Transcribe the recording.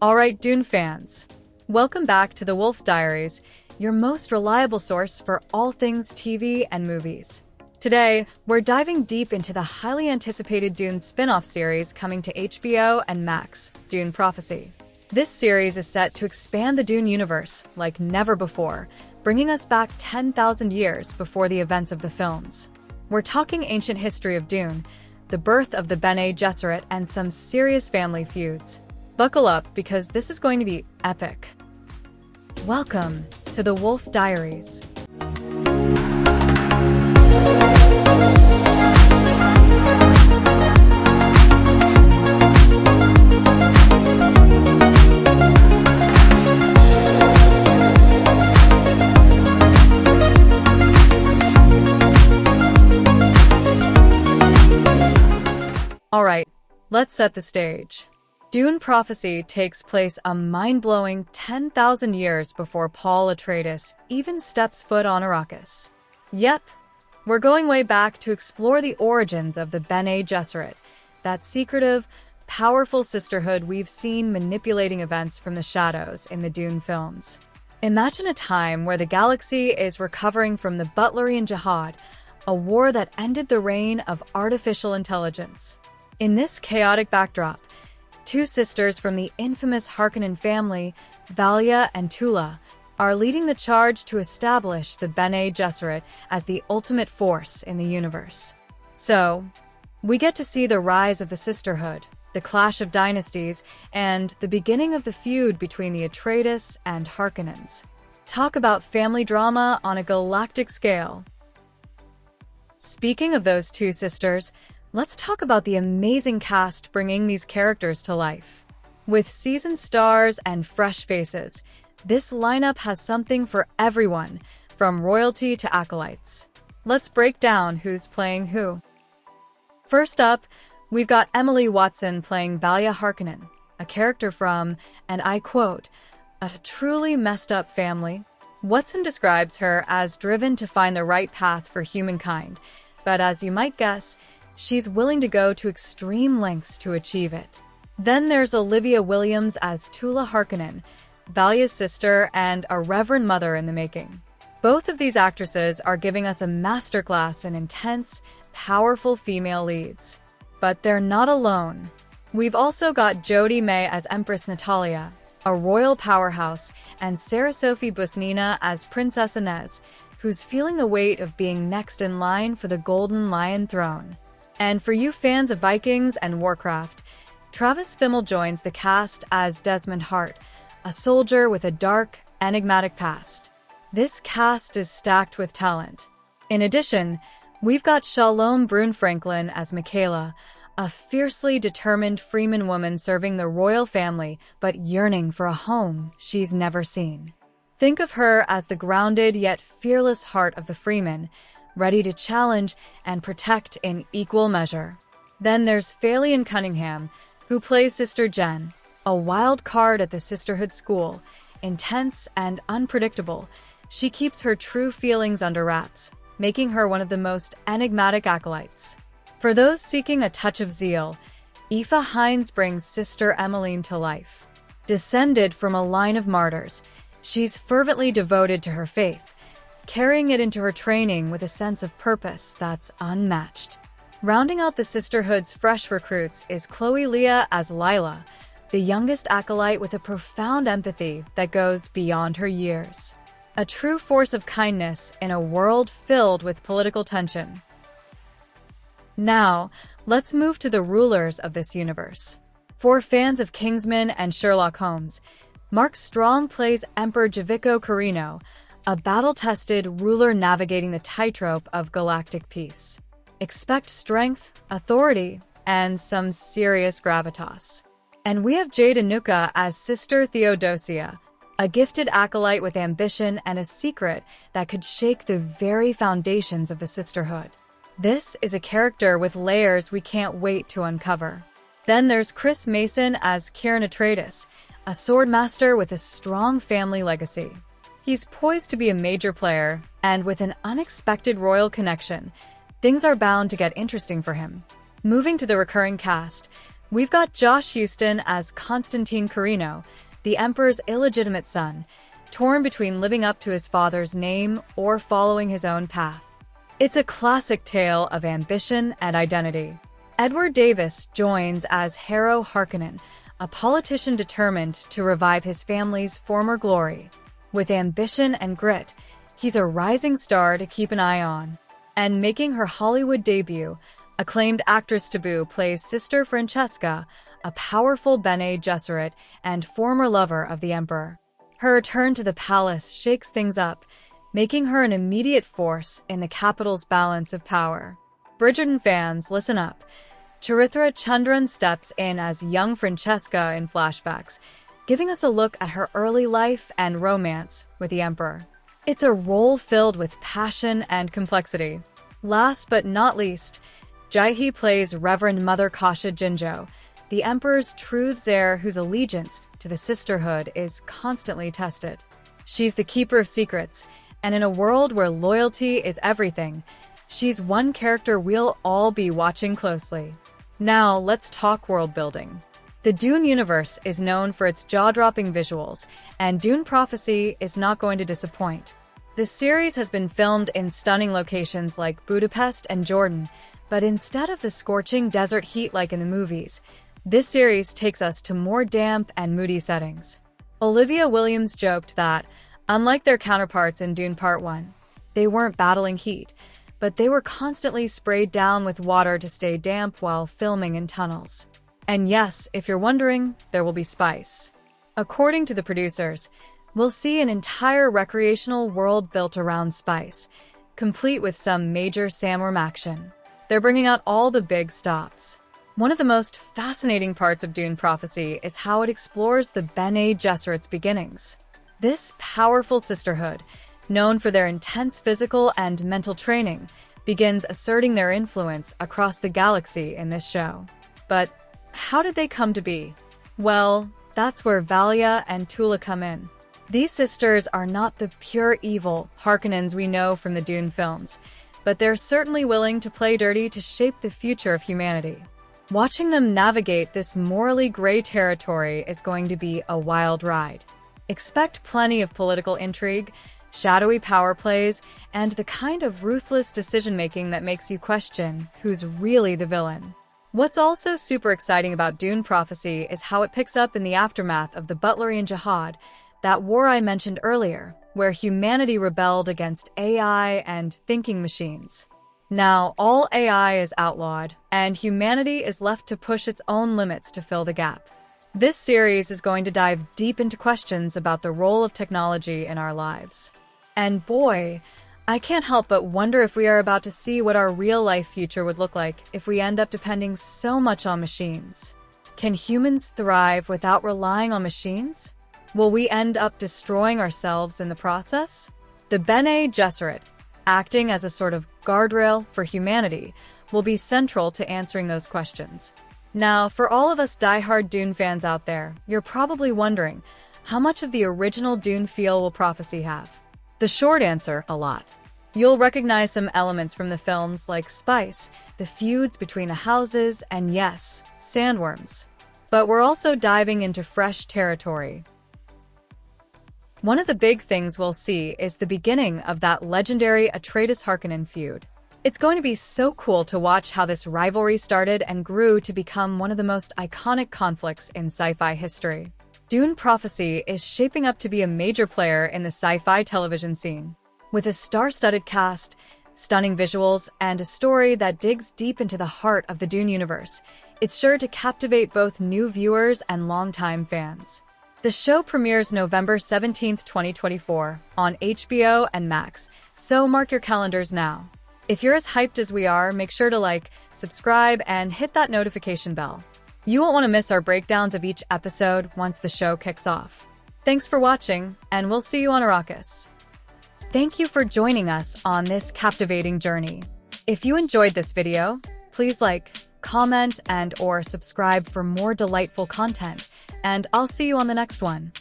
Alright, Dune fans. Welcome back to the Wolfe Diaries, your most reliable source for all things TV and movies. Today, we're diving deep into the highly anticipated Dune spin-off series coming to HBO and MAX, Dune Prophecy. This series is set to expand the Dune universe like never before, bringing us back 10,000 years before the events of the films. We're talking ancient history of Dune, the birth of the Bene Gesserit, and some serious family feuds. Buckle up because this is going to be epic. Welcome to the Wolfe Diaries. Alright, let's set the stage. Dune Prophecy takes place a mind-blowing 10,000 years before Paul Atreides even steps foot on Arrakis. Yep, we're going way back to explore the origins of the Bene Gesserit, that secretive, powerful sisterhood we've seen manipulating events from the shadows in the Dune films. Imagine a time where the galaxy is recovering from the Butlerian Jihad, a war that ended the reign of artificial intelligence. In this chaotic backdrop, two sisters from the infamous Harkonnen family, Valia and Tula, are leading the charge to establish the Bene Gesserit as the ultimate force in the universe. So, we get to see the rise of the sisterhood, the clash of dynasties, and the beginning of the feud between the Atreides and Harkonnens. Talk about family drama on a galactic scale. Speaking of those two sisters, let's talk about the amazing cast bringing these characters to life. With seasoned stars and fresh faces, this lineup has something for everyone, from royalty to acolytes. Let's break down who's playing who. First up, we've got Emily Watson playing Valia Harkonnen, a character from, and I quote, "a truly messed up family." Watson describes her as driven to find the right path for humankind, but as you might guess, she's willing to go to extreme lengths to achieve it. Then there's Olivia Williams as Tula Harkonnen, Valia's sister and a reverend mother in the making. Both of these actresses are giving us a masterclass in intense, powerful female leads. But they're not alone. We've also got Jodie May as Empress Natalia, a royal powerhouse, and Sarah Sophie Busnina as Princess Inez, who's feeling the weight of being next in line for the Golden Lion throne. And for you fans of Vikings and Warcraft, Travis Fimmel joins the cast as Desmond Hart, a soldier with a dark, enigmatic past. This cast is stacked with talent. In addition, we've got Shalom Brune Franklin as Michaela, a fiercely determined Freeman woman serving the royal family but yearning for a home she's never seen. Think of her as the grounded yet fearless heart of the Freeman, ready to challenge and protect in equal measure. Then there's Phelan Cunningham, who plays Sister Jen, a wild card at the sisterhood school. Intense and unpredictable, she keeps her true feelings under wraps, making her one of the most enigmatic acolytes. For those seeking a touch of zeal, Aoife Hines brings Sister Emmeline to life. Descended from a line of martyrs, she's fervently devoted to her faith, carrying it into her training with a sense of purpose that's unmatched. Rounding out the sisterhood's fresh recruits is Chloe Leah as Lila, the youngest acolyte with a profound empathy that goes beyond her years. A true force of kindness in a world filled with political tension. Now, let's move to the rulers of this universe. For fans of Kingsman and Sherlock Holmes, Mark Strong plays Emperor Javico Carino, a battle-tested ruler navigating the tightrope of galactic peace. Expect strength, authority, and some serious gravitas. And we have Jade Anuka as Sister Theodosia, a gifted acolyte with ambition and a secret that could shake the very foundations of the sisterhood. This is a character with layers we can't wait to uncover. Then there's Chris Mason as Kieran Atreides, a swordmaster with a strong family legacy. He's poised to be a major player, and with an unexpected royal connection, things are bound to get interesting for him. Moving to the recurring cast, We've got Josh Houston as Constantine Carino, the Emperor's illegitimate son, torn between living up to his father's name or following his own path. It's a classic tale of ambition and identity. Edward Davis joins as Harrow Harkonnen, a politician determined to revive his family's former glory. With ambition and grit, he's a rising star to keep an eye on. And making her Hollywood debut, acclaimed actress Taboo plays Sister Francesca, a powerful Bene Gesserit and former lover of the Emperor. Her return to the palace shakes things up, making her an immediate force in the capital's balance of power. Bridgerton fans, listen up. Charithra Chandran steps in as young Francesca in flashbacks, giving us a look at her early life and romance with the Emperor. It's a role filled with passion and complexity. Last but not least, Jaihi plays Reverend Mother Kasha Jinjo, the Emperor's truths heir whose allegiance to the sisterhood is constantly tested. She's the keeper of secrets, and in a world where loyalty is everything, she's one character we'll all be watching closely. Now, let's talk world building. The Dune universe is known for its jaw-dropping visuals, and Dune Prophecy is not going to disappoint. The series has been filmed in stunning locations like Budapest and Jordan, but instead of the scorching desert heat like in the movies, this series takes us to more damp and moody settings. Olivia Williams joked that, unlike their counterparts in Dune Part 1, they weren't battling heat, but they were constantly sprayed down with water to stay damp while filming in tunnels. And yes, if you're wondering, there will be spice. According to the producers, we'll see an entire recreational world built around spice, complete with some major sandworm action. They're bringing out all the big stops. One of the most fascinating parts of Dune Prophecy is how it explores the Bene Gesserit's beginnings. This powerful sisterhood, known for their intense physical and mental training, begins asserting their influence across the galaxy in this show. But how did they come to be? Well, that's where Valia and Tula come in. These sisters are not the pure evil Harkonnens we know from the Dune films, but they're certainly willing to play dirty to shape the future of humanity. Watching them navigate this morally gray territory is going to be a wild ride. Expect plenty of political intrigue, shadowy power plays, and the kind of ruthless decision-making that makes you question who's really the villain. What's also super exciting about Dune Prophecy is how it picks up in the aftermath of the Butlerian Jihad, that war I mentioned earlier, where humanity rebelled against AI and thinking machines. Now, all AI is outlawed, and humanity is left to push its own limits to fill the gap. This series is going to dive deep into questions about the role of technology in our lives. And boy, I can't help but wonder if we are about to see what our real-life future would look like if we end up depending so much on machines. Can humans thrive without relying on machines? Will we end up destroying ourselves in the process? The Bene Gesserit, acting as a sort of guardrail for humanity, will be central to answering those questions. Now, for all of us die-hard Dune fans out there, you're probably wondering, how much of the original Dune feel will Prophecy have? The short answer, a lot. You'll recognize some elements from the films like spice, the feuds between the houses, and yes, sandworms. But we're also diving into fresh territory. One of the big things we'll see is the beginning of that legendary Atreides Harkonnen feud. It's going to be so cool to watch how this rivalry started and grew to become one of the most iconic conflicts in sci-fi history. Dune Prophecy is shaping up to be a major player in the sci-fi television scene. With a star-studded cast, stunning visuals, and a story that digs deep into the heart of the Dune universe, it's sure to captivate both new viewers and longtime fans. The show premieres November 17, 2024, on HBO and MAX, so mark your calendars now. If you're as hyped as we are, make sure to like, subscribe, and hit that notification bell. You won't want to miss our breakdowns of each episode once the show kicks off. Thanks for watching, and we'll see you on Arrakis. Thank you for joining us on this captivating journey. If you enjoyed this video, please like, comment, and/or subscribe for more delightful content, and I'll see you on the next one.